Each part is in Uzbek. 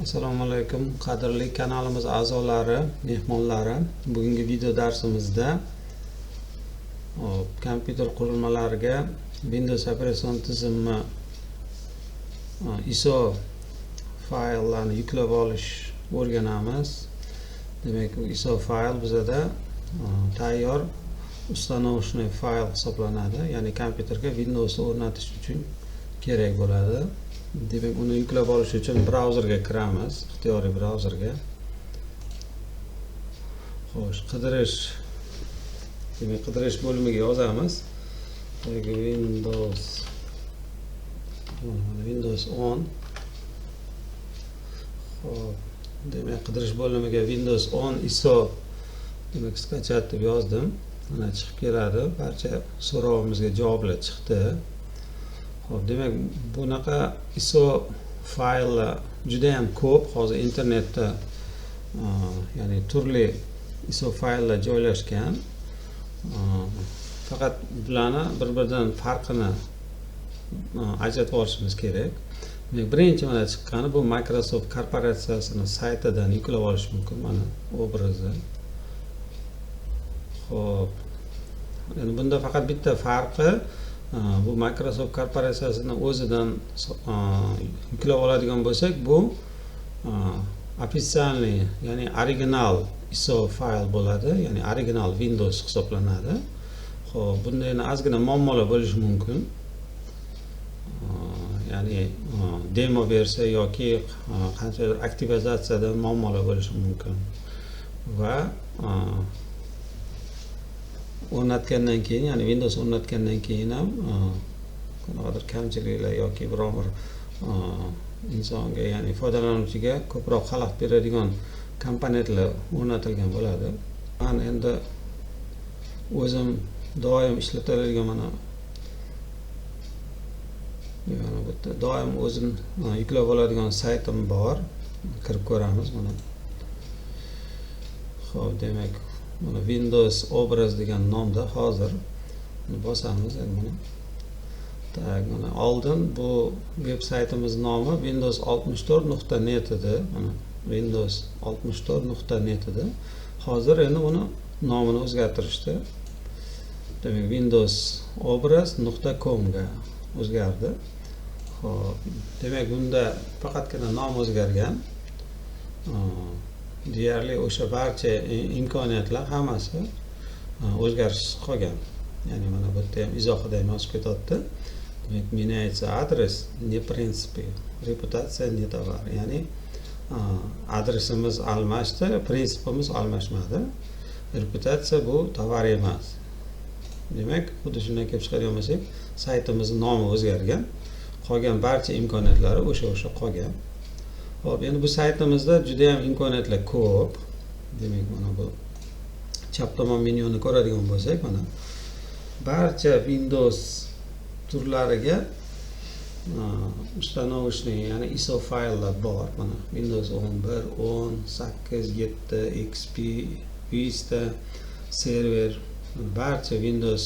Assalomu alaykum qadrli kanalimiz a'zolari, mehmonlari. Bugungi video darsimizda kompyuter qurilmalariga Windows operatsion tizimi ISO fayllarni yuklab olish o'rganamiz. Demak, ISO fayl bizada tayyor установочный fayl hisoblanadi, ya'ni kompyuterga Windows o'rnatish uchun kerak bo'ladi. Demak, uni yuklab olish uchun brauzerga kiramiz, ixtiyoriy brauzerga. Xo'sh, qidirish bo'limiga yozamiz. Windows 10. Xo'p, demak, qidirish bo'limiga Windows 10 ISO demak skachat deb yozdim. Mana chiqib keladi. Barcha so'rovimizga javoblar chiqdi. Xo'p, demak, bunaqa ISO fayllar juda ham ko'p. Hozir internetda ya'ni turli ISO fayllar joylashgan. Faqat bularni bir-biridan farqini ajratib olishimiz kerak. Demak, birinchi mana chiqqani bu Microsoft korporatsiyasining saytidan yuklab olish mumkin. Mana obrazi. Xo'p, endi bunda faqat bitta farqi bu Microsoft korporatsiyasining o'zidan yuklab oladigan bo'lsak, bu ofitsialniy, ya'ni original ISO fayl bo'ladi, ya'ni original Windows hisoblanadi. Xo'p, bunda yana ozgina muammolar bo'lishi mumkin. Ya'ni demo versiya yoki qanchadir aktivizatsiyada muammolar bo'lishi mumkin. Va o'rnatgandan keyin, ya'ni Windows o'rnatgandan keyin ham qanaqadir kamchiliklar yoki biror bir insonga, ya'ni foydalanuvchiga ko'proq xalaqit beradigan komponentlar o'rnatilgan bo'ladi. Men endi o'zim doim ishlatadigan mana bu yerda doim o'zim yuklab oladigan saytim bor. Kirib ko'ramiz mana. Xo'p, demak, mana Windows obraz degan nomda hozir bosamiz. Endi mana mana oldin bu veb saytimiz nomi Windows 64.net edi. Mana Windows 64.net edi. Hozir endi uni nomini o'zgartirishdi. Demak, Windows obraz.com ga o'zgardi. Xo'p, demak, bunda faqatgina nom o'zgargan. Deyarli o'sha barcha imkoniyatlar hammasi o'zgarishsiz qolgan. Ya'ni mana bu yerda ham izohida ham yozib ketyapti. Demak, меняется адрес, не принципы, reputatsiya не товар. Ya'ni adresimiz almashdi, prinsipimiz almashmadi. Reputatsiya bu tovar emas. Demak, xuddi shundan kelib chiqargan bo'lsak, saytimizning nomi o'zgargan, qolgan barcha imkoniyatlari o'sha qolgan. Xo'p, endi bu saytimizda juda ham imkoniyatlar ko'p. Demak, mana bu chap tomon menyuni ko'radigan bo'lsak, mana barcha Windows turlariga установочный, ya'ni ISO fayllar bor. Mana Windows 11, 10, 8, 7, XP, Vista, Server, barcha Windows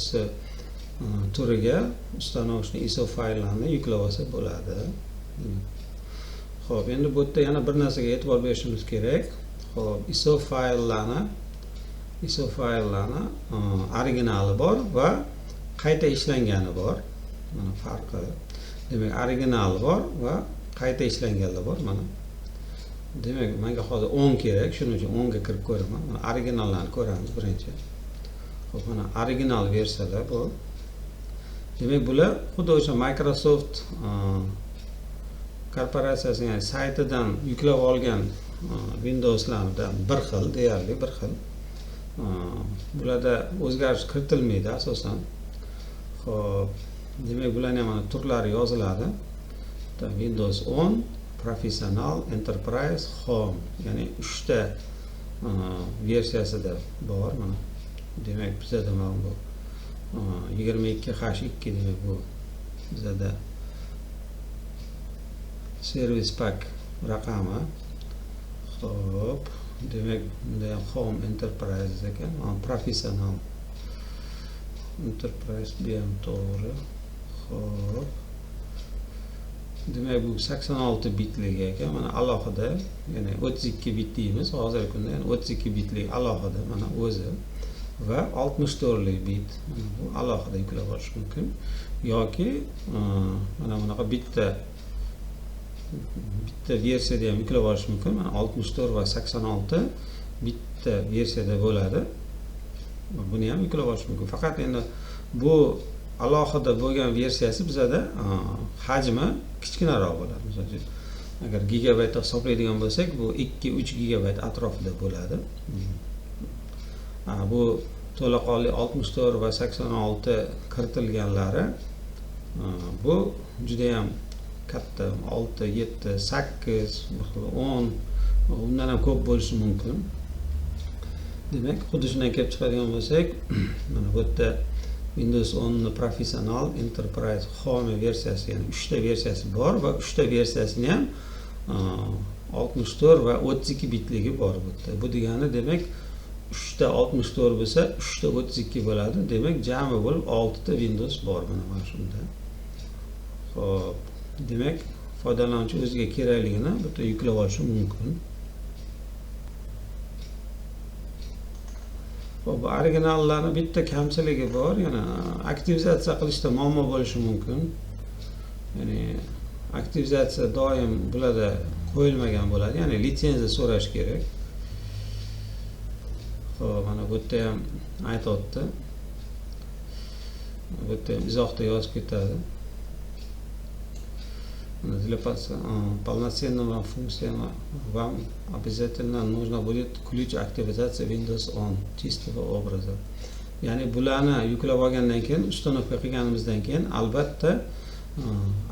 turiga установочный ISO fayllarni yuklab olsa bo'ladi. Xo'p, endi bu yerda yana bir narsaga e'tibor berishimiz kerak. Xo'p, ISO fayllarni originali bor va qayta ishlangani bor. Mana farqi. Demak, originali bor va qayta ishlanganlar bor. Mana. Demak, menga hozir 10 kerak, shuning uchun 10 ga kirib ko'raman. Mana originallarni ko'ramiz birinchi. Xo'p, mana original versiyalar bu. Demak, bular xuddi o'sha Microsoft korporatsiyasining, ya'ni saytidan yuklab olgan Windowslardan bir xil, deyarli bir xil. Bularda o'zgarish kiritilmaydi asosan. Xo'p, demak, bularning mana turlari yoziladi. Windows 10, Professional, Enterprise, Home, ya'ni 3 ta versiyasida bor. Mana demak, bizda mana bu 22H2 demak bu bizda Service Pack raqami. Xo'p, demak, bunda ham Home, Enterprise ekan, Professional, Enterprise bu ham to'g'ri. Xo'p, demak bu 86 bitlik ekan, mana alohida, ya'ni 32 bit deymiz hozirgi kunda, ya'ni 32 bitlik alohida mana o'zi va 64 lik bit bu alohida yuklab olish mumkin yoki mana bunaqa bitta versiyada ham yuklab olish mumkin. Mana 64 va 86 bitta versiyada bo'ladi. Buni ham yuklab olish mumkin. Faqat endi bu alohida bo'lgan versiyasi bizada hajmi kichkinaroq bo'ladi. Masalan, agar gigabaytda hisoblaydigan bo'lsak, bu 2-3 gigabayt atrofida bo'ladi. Bu to'laqonli 64 va 86 kiritilganlari bu juda ham katta 6, 7, 8, 10 undan ham ko'p bo'lishi mumkin. Demak, xuddi shundan kelib chiqadigan bo'lsak, mana bu yerda Windows 10 ni professional, enterprise, home versiyasi, ya'ni 3 ta versiyasi bor va 3 ta versiyasini ham 64 va 32 bitligi bor bu yerda. Bu degani demak 3 ta 64 bo'lsa, 3 ta 32 bo'ladi. Demak, jami bo'lib 6 ta Windows bor mana shunda. Xo'p, demak, foydalanuvchi o'ziga kerakligini bu yerda yuklab olishi mumkin. Bu originallarning bitta kamchiligi bor, yana aktivizatsiya qilishda muammo bo'lishi mumkin. Ya'ni aktivizatsiya doim bularda qo'yilmagan bo'ladi, ya'ni litsenziya so'rash kerak. Xo'p, mana bu yerda ham aytibdi. Bu yerda ham izohda yozib ketadi. Для полноценного функции вам обязательно нужно будет ключ активизации Windows 10 чистого образа. Ya'ni bularni yuklab olgandan keyin, uстановка qilganimizdan keyin albatta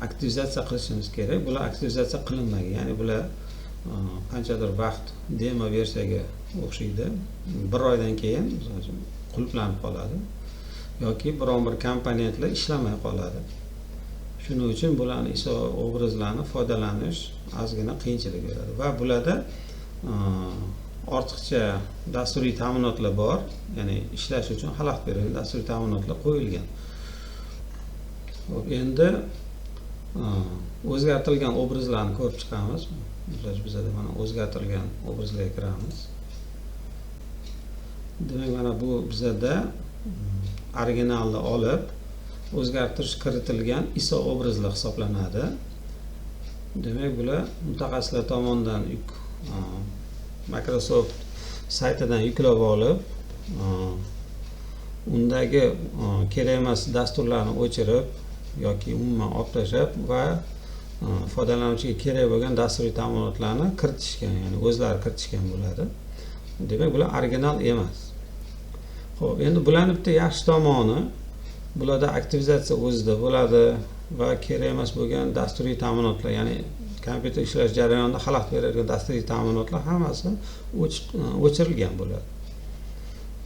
aktivizatsiya qilishimiz kerak. Bular aktivizatsiya qilinmagan. Ya'ni bular qanchadir vaqt demo versiyaga o'xshaydi. 1 oydan keyin qulflanib qoladi yoki biron bir komponentlar ishlamay qoladi. Shuning uchun bularni ISO obrazlarni foydalanish ozgina qiyinchilik beradi va bularda ortiqcha dasturiy ta'minotlar bor, ya'ni ishlash uchun xalaqit beradigan dasturiy ta'minotlar qo'yilgan. Xo'p, endi o'zgartirilgan obrazlarni ko'rib chiqamiz. Bizada mana o'zgartirilgan obrazlarga kiramiz. Demak, mana bu bizada originalni olib o'zgartirish kiritilgan ISO obrazlar hisoblanadi. Demak, bular mutaxassislar tomonidan Microsoft saytidan yuklab olib, undagi kerak emas dasturlarni o'chirib yoki umuman olib tashlab va foydalanuvchiga kerak bo'lgan dasturiy ta'minotlarni kiritishgan, ya'ni o'zlari kiritishgan bo'ladi. Demak, bular original emas. Xo'p, endi bularning bitta yaxshi tomoni, bularda aktivizatsiya o'zida bo'ladi va kerak emas bo'lgan dasturiy ta'minotlar, ya'ni kompyuter ishlash jarayonida xalaqit beradigan dasturiy ta'minotlar hammasi o'chirilgan bo'ladi.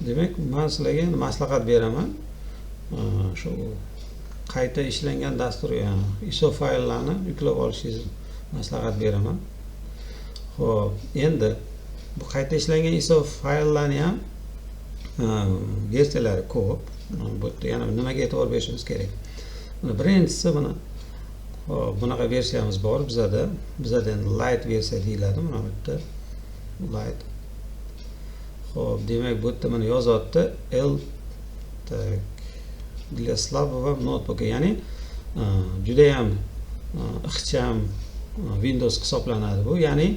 Demak, men sizlarga maslahat beraman. Shu qayta ishlangan dastur, ISO fayllarni yuklab olishingizni maslahat beraman. Xo'p, endi bu qayta ishlangan ISO fayllarni ham versiyalari ko'p. Bu yerda yana nimaga e'tibor berishimiz kerak? Mana birinchisi, mana bunaqa versiyamiz bor bizada. Bizada endi light versiya deyiladi, mana bu yerda light. Xo'p, demak bu yerda mana yozyapti L для слабого ноутбука, ya'ni juda ham ixcham Windows hisoblanadi bu. Ya'ni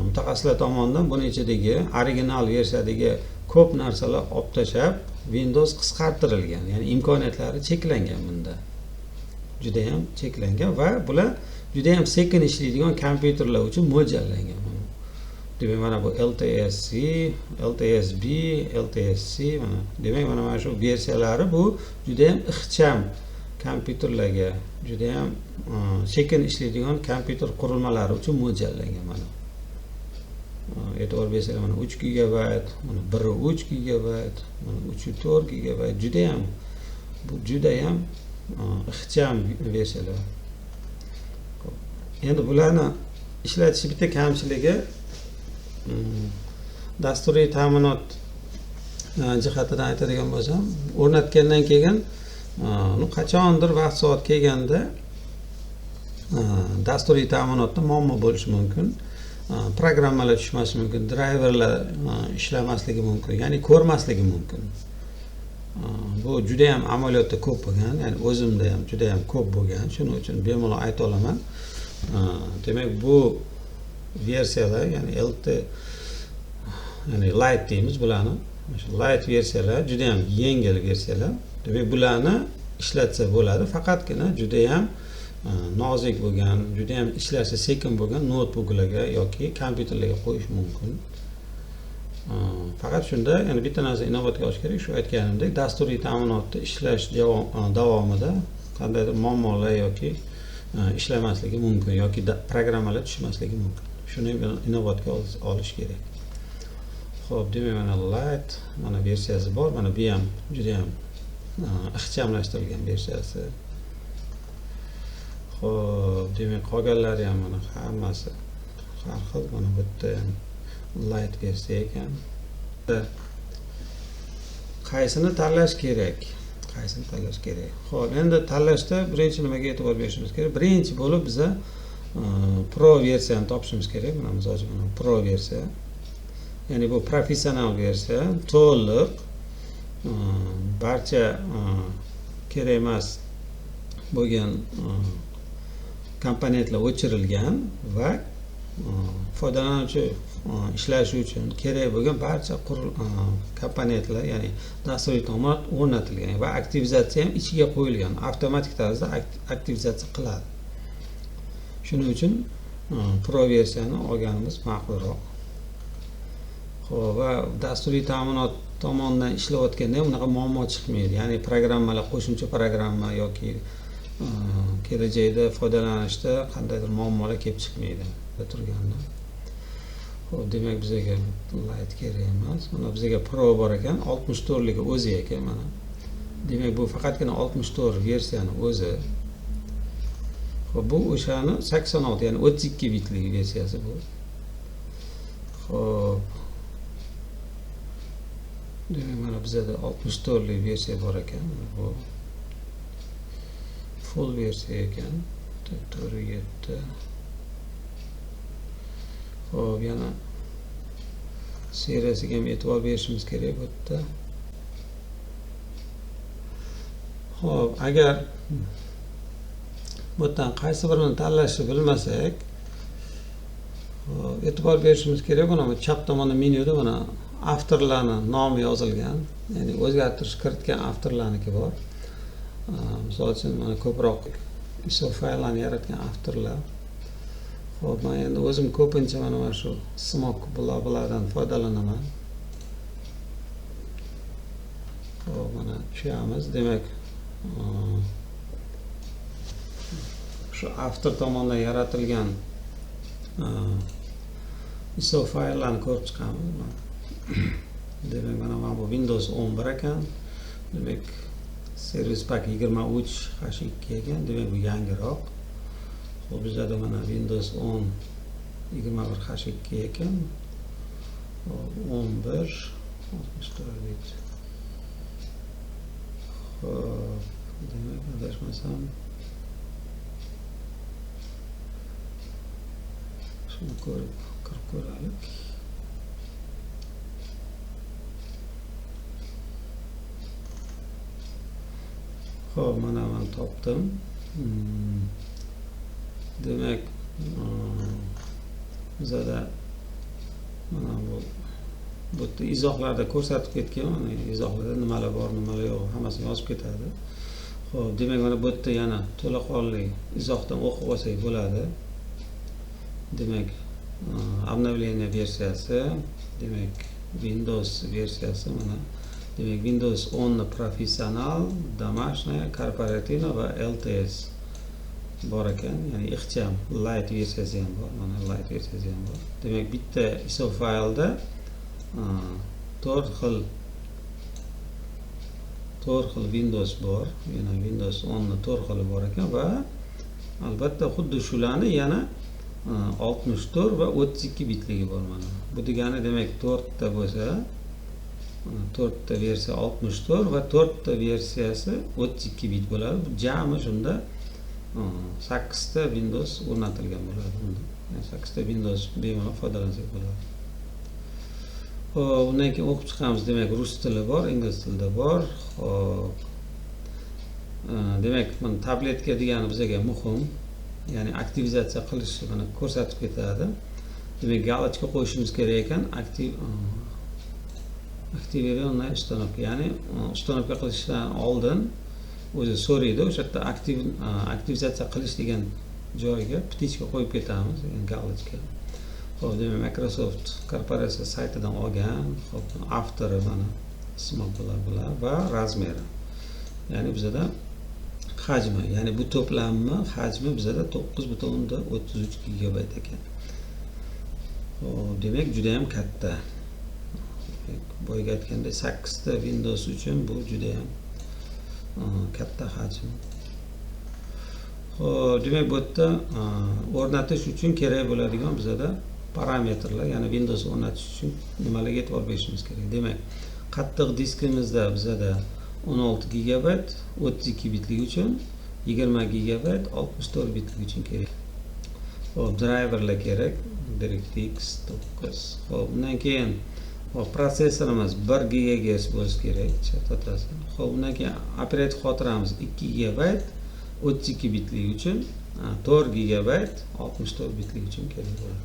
mutaxassislar tomonidan buni ichidagi original versiyadagi ko'p narsalar olib tashlab Windows qisqartirilgan, ya'ni imkoniyatlari cheklangan bunda. Juda ham cheklangan va bular juda ham sekin ishlaydigan kompyuterlar uchun mo'ljallangan. Demak, mana bu LTSC, LTSB, LTSC mana. Demak, mana shu versiyalari bu juda ham ixcham kompyuterlarga, juda ham sekin ishlaydigan kompyuter qurilmalari uchun mo'ljallangan mana. E'tibor bersanglar, mana 3 gigabayt, mana 1.3 gigabayt, mana 3.4 gigabayt, juda ham ixcham versiyalar. Endi bularni ishlatish bitta kamchiligi dasturiy ta'minot jihatidan aytadigan bo'lsam, o'rnatgandan keyin qachondir vaqt soat kelganda dasturiy ta'minotda muammo bo'lishi mumkin. Programmalar tushmasligi mumkin, driverlar ishlamasligi mumkin, ya'ni ko'rmasligi mumkin. Bu juda ham amaliyotda ko'p bo'lgan, ya'ni o'zimda ham juda ham ko'p bo'lgan. Shuning uchun bemalol ayta olaman. Demak, bu versiyalar, ya'ni LT, ya'ni light deymiz bularni. Shu light versiyalar juda ham yengil versiyalar. Demak, bularni ishlatsa bo'ladi, faqatgina juda ham nozik bo'lgan, juda ham ishlashi sekin bo'lgan notebooklarga yoki kompyuterlarga qo'yish mumkin. Faqat shunda, ya'ni bitta narsa inobatga olish kerak, shu aytganimdek, dasturiy ta'minotda ishlash davomida qandaydir muammolar yoki ishlamasligi mumkin yoki programmalar tushmasligi mumkin. Shuni inobatga olish kerak. Xo'p, demak, mana light, mana versiyasi bor. Mana bu ham juda ham ixchamlashtirilgan versiyasi. Xo'p, demak, qolganlari ham mana hammasi har xil. Mana bu yerda ham light versiya ekan. Qaysini tanlash kerak? Qaysini tanlash kerak? Xo'p, endi tanlashda birinchi nimaga e'tibor berishimiz kerak? Birinchi bo'lib biza Pro versiyani topishimiz kerak. Mana misol uchun mana Pro versiya. Ya'ni bu professional versiya, to'liq barcha kerak emas bo'lgan komponentlar o'chirilgan va foydalanuvchi ishlashi uchun kerak bo'lgan barcha komponentlar, ya'ni dasturiy ta'minot o'rnatilgan va aktivizatsiya ham ichiga qo'yilgan, avtomatik tarzda aktivizatsiya qiladi. Shuning uchun Pro versiyani olganimiz ma'qulroq. Xo'p, va dasturiy ta'minot tomonidan ishlayotganda ham unaqa muammo chiqmaydi. Ya'ni programmalar, qo'shimcha programma yoki kelajakda foydalanishda qandaydir muammolar kelib chiqmaydi turganda. Xo'p, demak, bizga light kerak emas. Mana bizga Pro bor ekan, 64 ligi o'zi ekan mana. Demak, bu faqatgina 64 versiyani o'zi. Xo'p, bu o'shani 86, ya'ni 32 bitlik versiyasi bu. Xo'p, demak, mana bizda 64 lik versiya bor ekan. Bu full versiya ekan. 407. Xo'p, yana seriyasiga ham e'tibor berishimiz kerak bu yerda. Xo'p, agar bu yerdan qaysi birini tanlashni bilmasak, e'tibor berishimiz kerak. Mana bu chap tomonda menyuda mana avtorlarning nomi yozilgan, ya'ni o'zgartirish kiritgan avtorlarniki bor. Misol uchun mana ko'proq ISO fayllarni yaratgan avtorlar. Xo'p, men endi o'zim ko'pincha mana shu Smoke bulardan foydalanaman. Xo'p, mana tushamiz. Demak, shu avtor tomonidan yaratilgan ISO fayllarni ko'rib chiqamiz. Demak, mana bu Windows 11 ekan. Demak, Service Pack 23 H2 ekan. Demak, bu yangiroq. Xo'p, bizda mana Windows 10 21 H2 ekan. 11 64 bit. Xo'p, demak, adashmasam shuni kirib ko'raylik. Xo'p, mana men topdim. Demak, bizda mana bu yerda izohlarda ko'rsatib ketgan, mana izohlarda nimalar bor, nimalar yo'q, hammasini yozib ketadi. Xo'p, demak, mana bu yerda yana to'laqonli izohdan o'qib olsak bo'ladi. Demak, обновление versiyasi, demak, Windows versiyasi mana. Demak, Windows 10 professional, домашняя, корпоративная va LTS bor ekan, ya'ni ixcham light versiyasi ham bor, mana light versiyasi ham bor. Demak, bitta ISO faylda 4 xil Windows bor, yana Windows 10 ning 4 xili bor ekan va albatta xuddi shularni yana 64 va 32 bitligi bor mana. Bu degani demak 4 ta bo'lsa, 4 ta versiya 64 va 4 ta versiyasi 32 bit bo'ladi. Bu jami shunda 8 ta Windows o'rnatilgan bo'ladi bunda. 8 ta Windows bemalol foydalansak bo'ladi. Xo'p, undan keyin o'qib chiqamiz. Demak, rus tili bor, ingliz tilida bor. Xo'p. Demak, mana tabletka degani bizga muhim. Ya'ni aktivizatsiya qilishni mana ko'rsatib ketadi. Demak, galochka qo'yishimiz kerak ekan, aktivirovanная установка. Ya'ni uстановка qilishdan oldin o'zi so'raydi, o'sha yerda aktivizatsiya qilish degan joyiga ptichka qo'yib ketamiz, galochka. Xo'p, demak, Microsoft korporatsiya saytidan olgan. Xo'p, avtori mana ismi bular va razmeri. Ya'ni bizda hajmi, ya'ni bu to'plamni hajmi bizda 9.33 gigabayt ekan. Xo'p, demak, juda ham katta. Boyga aytganda 8 ta Windows uchun bu juda ham katta hajm. Xo'p, demak, bu yerda o'rnatish uchun kerak bo'ladigan bizda parametrlar, ya'ni Windows o'rnatish uchun nimalarga e'tibor berishimiz kerak. Demak, qattiq diskimizda bizda 16 gigabayt 32 bitlik uchun, 20 gigabayt 64 bitlik uchun kerak. Xo'p, driverlar kerak, DirectX 9. Xo'p, undan keyin prosessorimiz 1 GHz bo'lishi kerak, chatotasi. Xo'p, undan keyin operativ xotiramiz 2 gigabayt 32 bitlik uchun, 4 gigabayt 64 bitlik uchun kerak bo'ladi.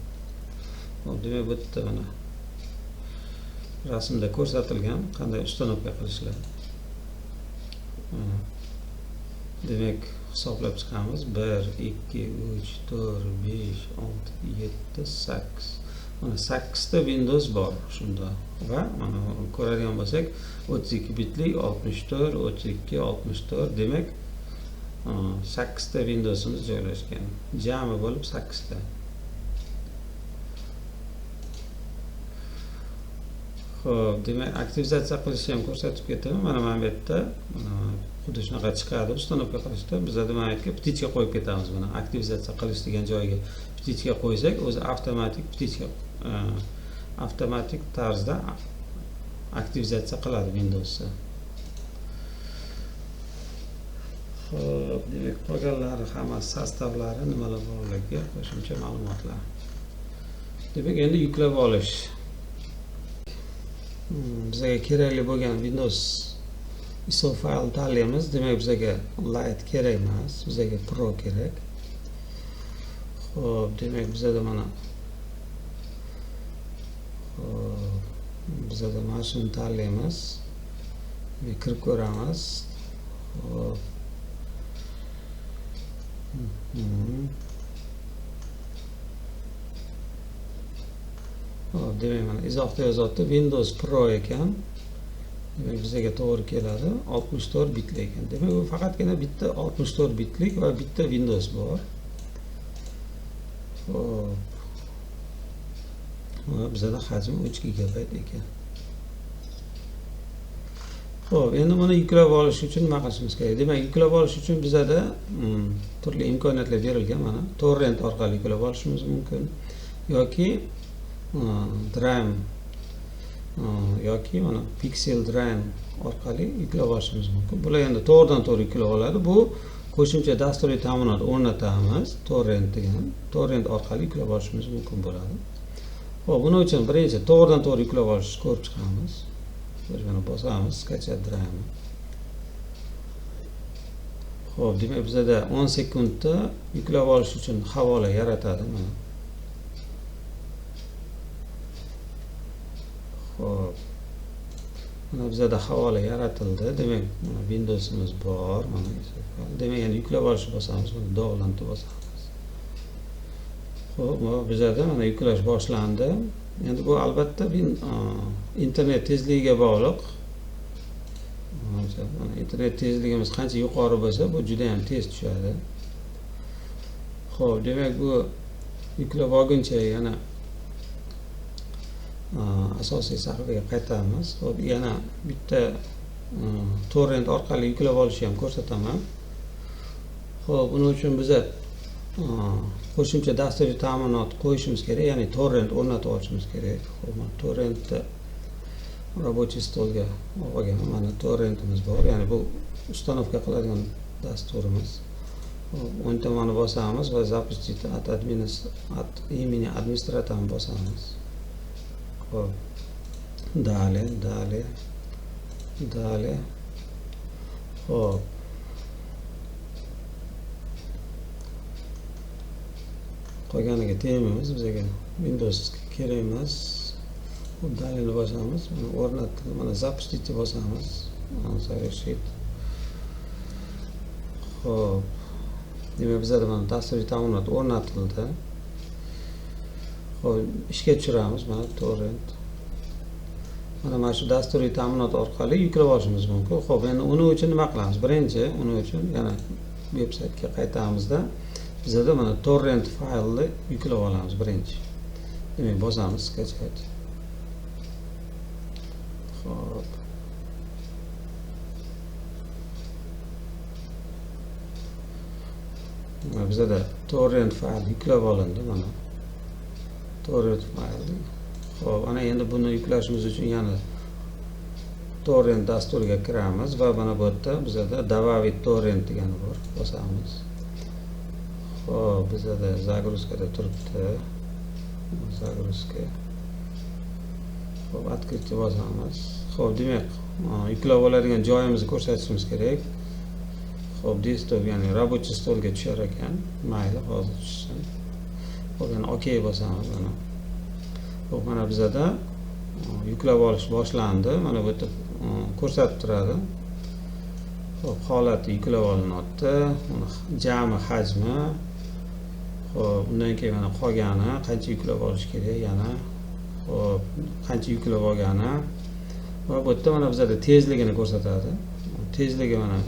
Xo'p, demak, bu yerda mana rasmda ko'rsatilgan qanday uстановка qilishlar. Demak, hisoblab chiqamiz. 1 2 3 4 5 6 7 8. Mana 8 ta Windows bor shunda. Va mana ko'radigan bo'lsak, 32 bitlik 64 32 64, demak 8 ta Windowsimiz joylashgan. Jami bo'lib 8 ta. Xo'p, demak, aktivizatsiya qilishni ham ko'rsatib ketaman. Mana bu yerda xuddi shunaqa chiqadi. Uстановка qilishda bizda nima aytgan, ptichka qo'yib ketamiz. Mana aktivizatsiya qilish degan joyiga ptichka qo'ysak, o'zi avtomatik tarzda aktivizatsiya qiladi Windowsni. Xo'p, demak, qolganlari hammasi sostavlari nimalar borligiga qo'shimcha ma'lumotlar. Demak, endi yuklab olish. Bizga kerakli bo'lgan Windows ISO fayl tanlaymiz. Demak, bizga Lite kerak emas, bizga Pro kerak. Xo'p, demak, bizda mana mana shuni tanlaymiz. Kirib ko'ramiz. Xo'p. Xo'p, demak, mana izohda yozyapti Windows Pro ekan. Demak, bizga to'g'ri keladi. 64 bitli ekan. Demak, bu faqatgina bitta 64 bitlik va bitta Windows bor. Xo'p. Va bizda hajmi 3 gigabayt ekan. Xo'p, endi buni yuklab olish uchun nima qilishimiz kerak? Demak, yuklab olish uchun bizda turli imkoniyatlar berilgan. Mana torrent orqali yuklab olishimiz mumkin yoki Drive yoki mana Pixel Drive orqali yuklab olishimiz mumkin. Bular endi to'g'ridan-to'g'ri yuklab oladi. Bu qo'shimcha dasturiy ta'minot o'rnatamiz. Torrent orqali yuklab olishimiz mumkin bo'ladi. Xo'p, buning uchun birinchi to'g'ridan-to'g'ri yuklab olishni ko'rib chiqamiz. Mana bosamiz skачать Drive. Xo'p, demak, bizda 10 sekundda yuklab olish uchun havola yaratadi mana. Xo'p. Mana bizda havola yaratildi. Demak, mana Windowsimiz bor, mana. Demak, endi yuklab olishni bosamiz, mana dog'lantni bosamiz. Xo'p, bizda mana yuklash boshlandi. Endi bu albatta internet tezligiga bog'liq. Internet tezligimiz qancha yuqori bo'lsa, bu juda ham tez tushadi. Xo'p, demak, bu yuklab olguncha yana asosiy sahifaga qaytamiz. Xo'p, yana bitta torrent orqali yuklab olishni ham ko'rsataman. Xo'p, buning uchun biz qo'shimcha dasturiy ta'minot qo'yishimiz kerak, ya'ni torrent o'rnatib olishimiz kerak. Xo'p, torrentni рабочий stolga olganman. Mana torrentimiz bor, ya'ni bu uстановка qiladigan dasturimiz. o'ng tomonni bosamiz va запустить от имени администраторni bosamiz. Xo'p. Далее. Xo'p. Qolganiga tegmaymiz, bizga Windows kerak emas. Xo'p, dalilni bosamiz. Mana o'rnatdik, mana запустить bosamiz. Совершить. Xo'p. Demak, bizda mana dasturiy ta'minot o'rnatildi. Xo'p, ishga tushiramiz mana torrent. Mana shu dasturiy ta'minot orqali yuklab olishimiz mumkin. Xo'p, endi uning uchun nima qilamiz? Birinchi, uning uchun yana veb-saytga qaytamizda bizda mana torrent faylni yuklab olamiz birinchi. Demak, bosamiz skачать. Xo'p. Mana bizda torrent fayl yuklab olindi mana. Torrent fayli. Xo'p, ana endi buni yuklashimiz uchun yana torrent dasturiga kiramiz va mana bu yerda bizda добавить torrent degani bor. Bosamiz. Xo'p, bizda загрузкада turibdi. Загрузка. Xo'p, открыть bosamiz. Xo'p, demak, yuklab oladigan joyimizni ko'rsatishimiz kerak. Xo'p, desktop, ya'ni рабочий stolga tushar ekan. Mayli, hozir tushsin. Xo'p, yana OK bosamiz mana. Xo'p, mana bizda yuklab olish boshlandi. Mana bu yerda ko'rsatib turadi. Xo'p, holati yuklab olinyapti. Mana jami hajmi. Xo'p, undan keyin mana qolgani, qancha yuklab olish kerak yana. Xo'p, qancha yuklab olgani. Va bu yerda mana bizda tezligini ko'rsatadi. Tezligi mana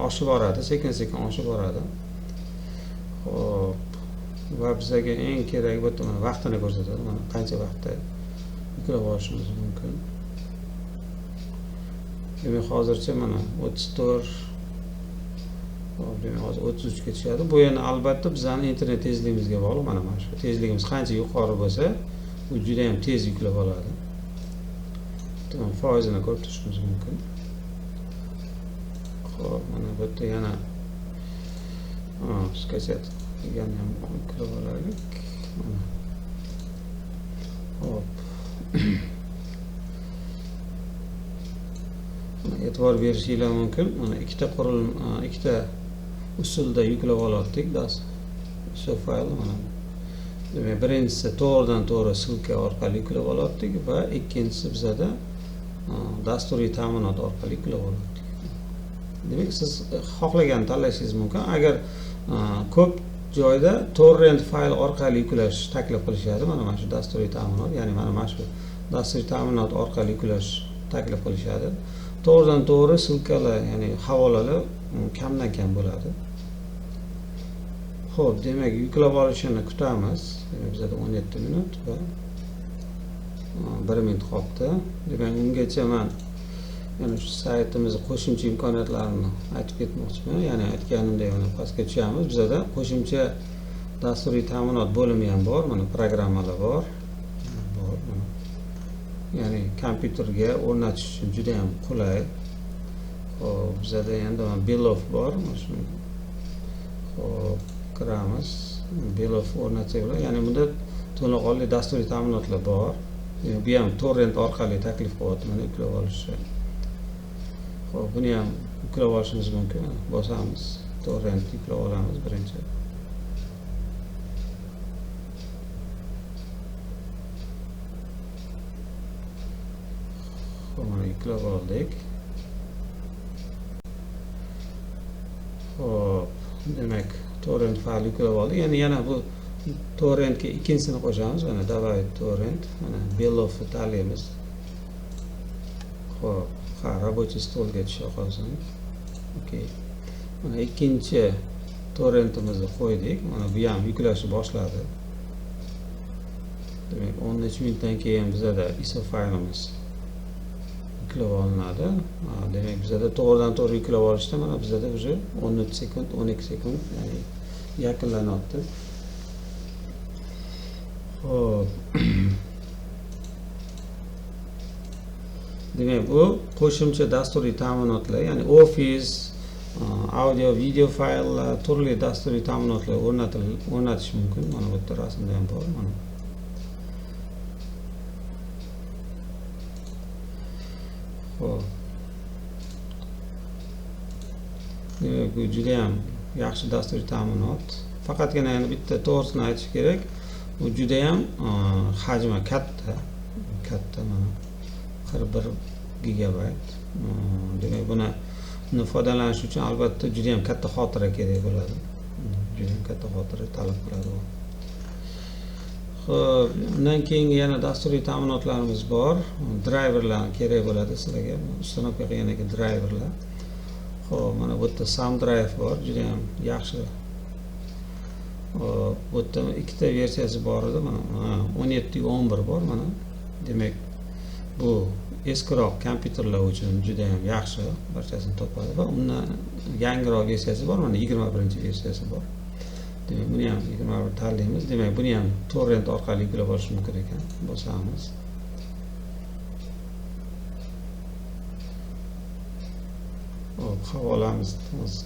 oshib boradi, sekin-sekin oshib boradi. Xo'p, va bizga eng kerak bu yerda mana vaqtini ko'rsatadi. Mana qancha vaqtda yuklab olishimiz mumkin. Demak, hozircha mana 34. Xo'p, demak, hozir 33 ga tushadi. Bu yana albatta bizning internet tezligimizga bog'liq. Mana shu tezligimiz qancha yuqori bo'lsa, u juda ham tez yuklab oladi. Tamam, foizini ko'rib turishimiz mumkin. Xo'p, mana bu yerda yana skачать degani ham yuklab olaylik. Mana. Xo'p. E'tibor berishingiz mumkin. Mana ikkita usulda yuklab oldik shu faylni mana. Demak, birinchisi to'g'ridan-to'g'ri silka orqali yuklab oldik va ikkinchisi bizda dasturiy ta'minot orqali yuklab oldik. Demak, siz xohlagan tanlashingiz mumkin. Agar ko'p joyda torrent fayl orqali yuklash taklif qilishadi, mana shu dasturiy ta'minot, ya'ni mana shu dasturiy ta'minot orqali yuklash taklif qilishadi. To'g'ridan-to'g'ri silkalar, ya'ni havolalar kamdan kam bo'ladi. Xo'p, demak, yuklab olishini kutamiz. Bizda 17 minut va 1 minut qoldi. Demak, ungacha men yana shu saytimiz qo'shimcha imkoniyatlarini aytib ketmoqchiman. Ya'ni aytganimdek, mana pastga tushamiz. Bizda qo'shimcha dasturiy ta'minot bo'limi ham bor. Mana programmalar bor. Mana. Ya'ni kompyuterga o'rnatish uchun juda ham qulay. Xo'p, bizda endi Belof bor. Mana shu. Xo'p, kiramiz. Belof o'rnatsak bo'ladi. Ya'ni bunda to'laqonli dasturiy ta'minotlar bor. Bu ham torrent orqali taklif qilyapti, mana yuklab olishni. Xo'p, buni ham yuklab olishimiz mumkin. Bosamiz, torrent yuklab olamiz birinchi. Xo'p, mana yuklab oldik. Xo'p, demak, torrent fayl yuklab oldik. Yana bu torrentga ikkinchisini qo'shamiz. Mana добавить torrent. Mana Belof tanlaymiz. Xo'p, рабочий stolga tusha qolsin. Okey. Mana ikkinchi torrentimizni qo'ydik. Mana bu ham yuklashni boshladi. Demak, 13 minutdan keyin bizda ISO faylimiz yuklab olinadi. Demak, bizda to'g'ridan-to'g'ri yuklab olishda mana bizda уже 13 sekund, 12 sekund, ya'ni yakunlanyapti. Xo'p. Demak, bu qo'shimcha dasturiy ta'minotlar, ya'ni Office, audio, video fayllar, turli dasturiy ta'minotlar o'rnatish mumkin. Mana bu yerda rasmda ham bor. Mana. Xo'p. Bu juda ham yaxshi dasturiy ta'minot. Faqatgina yana bitta to'g'risini aytish kerak. Bu juda ham hajmi katta mana 41 gigabayt. Demak, buni foydalanish uchun albatta juda ham katta xotira kerak bo'ladi. Juda ham katta xotira talab qiladi. Xo'p, undan keyingi yana dasturiy ta'minotlarimiz bor. Driverlar kerak bo'ladi sizlarga. Ustanovka qilgan driverlar. Xo'p, mana bu yerda SoundDrive bor, juda ham yaxshi. Bu yerda ikkita versiyasi bor edi, mana 1711 bor mana. Demak, bu eskiroq kompyuterlar uchun juda ham yaxshi, barchasini topadi va undan yangiroq versiyasi bor, mana 21-versiyasi bor. Demak, buni ham 21 tanlaymiz. Demak, buni ham torrent orqali yuklab olish mumkin ekan. Bosamiz. Hop, havolamiz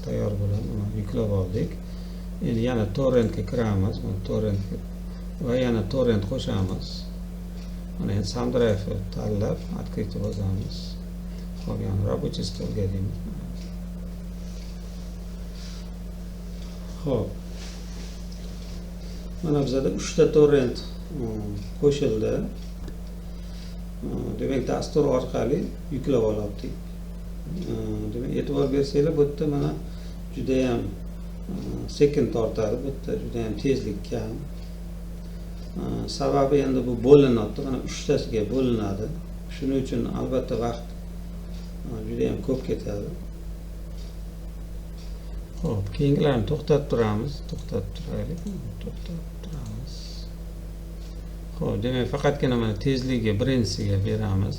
tayyor bo'ladi. Mana yuklab oldik. Endi yana torrentga kiramiz. Mana torrent va yana torrent qo'shamiz. Mana endi SoundDrive tanlab, открыть bosamiz. Qolgan рабочий stolga deymiz. Xo'p. Mana bizda 3 ta torrent qo'shildi. Demak, dastur orqali yuklab oldik. Demak, e'tibor bersanglar, bu yerda mana juda ham sekin tortadi, bu yerda juda ham tezlik kam. Sababi endi bu bo'linadi, mana 3 tasiga bo'linadi. Shuning uchun albatta vaqt juda ham ko'p ketadi. Xo'p, keyingilarni to'xtatib turamiz. To'xtatib turaylik. Xo'p, demak, faqatgina mana tezligi birinchisiga beramiz.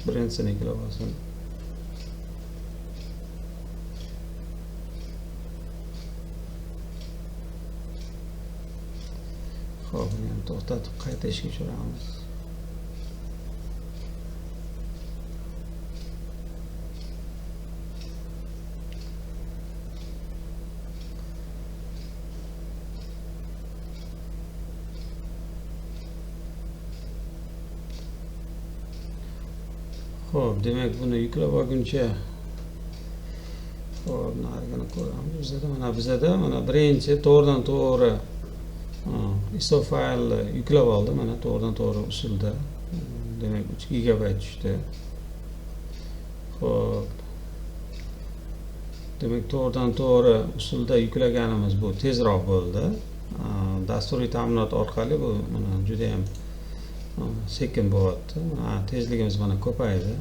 Birinchisini yuklab olsin. Xo'p, yana to'xtatib qayta ishga tushiramiz. Xo'p, demak, buni yuklab olguncha xo'p, narigini ko'ramiz. Bizda mana birinchi to'g'ridan to'g'ri ISO faylni yuklab oldi, mana to'g'ridan to'g'ri usulda. Demak, 3 gigabayt tushdi. Xo'p. Demak, to'g'ridan to'g'ri usulda yuklaganimiz bu tezroq bo'ldi. Dasturiy ta'minot orqali bu mana juda ham sekin bo'lyapti. Tezligimiz mana ko'paydi,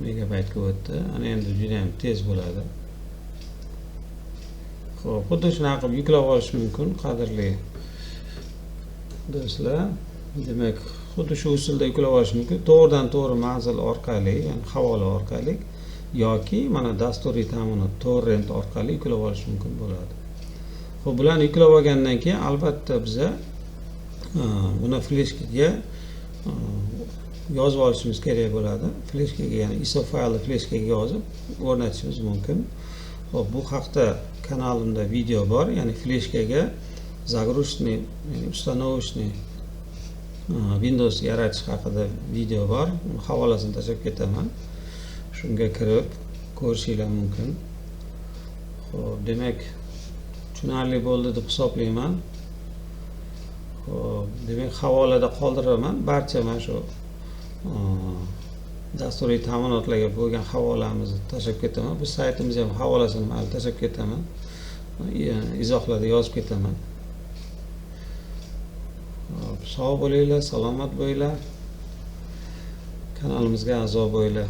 megabaytga o'tdi. Ana endi juda ham tez bo'ladi. Xo'p, xuddi shunaqa qilib yuklab olish mumkin, qadrli do'stlar. Demak, xuddi shu usulda yuklab olish mumkin. To'g'ridan to'g'ri manzil orqali, ya'ni havola orqali yoki mana dasturiy ta'minot torrent orqali yuklab olish mumkin bo'ladi. Xo'p, bularni yuklab olgandan keyin albatta biza buni fleshkaga yozib olishimiz kerak bo'ladi. Fleshkaga, ya'ni ISO faylni fleshkaga yozib o'rnatishimiz mumkin. Xo'p, bu haqda kanalimda video bor, ya'ni fleshkaga загрузочный, установочный Windows yaratish haqida video bor. Havolasini tashlab ketaman. Shunga kirib ko'rishinglar mumkin. Xo'p, demak, tushunarli bo'ldi deb hisoblayman. Xo'p, demak, havolada qoldiraman. Barcha mana shu dasturiy ta'minotlarga bo'lgan havolamizni tashlab ketaman. Bu saytimiz ham havolasini mana tashlab ketaman. Izohlarda yozib ketaman. Sog' bo'linglar, salomat bo'linglar. Kanalimizga a'zo bo'linglar.